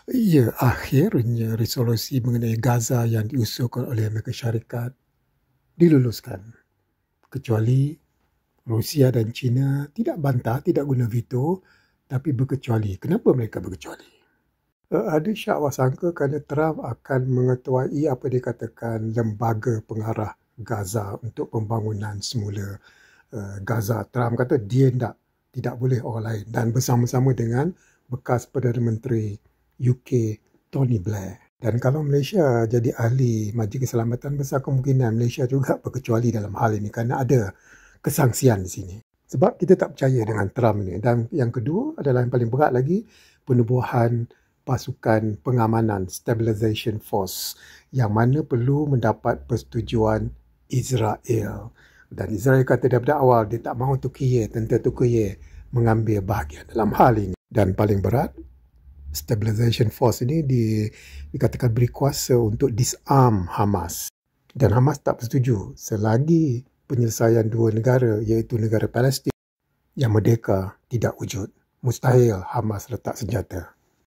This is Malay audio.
Ya, akhirnya resolusi mengenai Gaza yang diusulkan oleh Amerika Syarikat diluluskan. Kecuali Rusia dan China tidak bantah, tidak guna veto, tapi berkecuali. Kenapa mereka berkecuali? Ada syakwa sangka kerana Trump akan mengetuai apa dikatakan lembaga pengarah Gaza untuk pembangunan semula Gaza. Trump kata dia tidak boleh orang lain, dan bersama-sama dengan bekas Perdana Menteri UK Tony Blair. Dan kalau Malaysia jadi ahli Majlis Keselamatan, besar kemungkinan Malaysia juga berkecuali dalam hal ini kerana ada kesangsian di sini. Sebab kita tak percaya dengan Trump ni. Dan yang kedua adalah yang paling berat lagi, penubuhan pasukan pengamanan Stabilization Force yang mana perlu mendapat persetujuan Israel. Dan Israel kata daripada awal dia tak mahu tentera Turkiye mengambil bahagian dalam hal ini. Dan paling berat, Stabilization Force ini dikatakan beri kuasa untuk disarm Hamas. Dan Hamas tak bersetuju selagi penyelesaian dua negara, iaitu negara Palestin yang merdeka, tidak wujud. Mustahil Hamas letak senjata.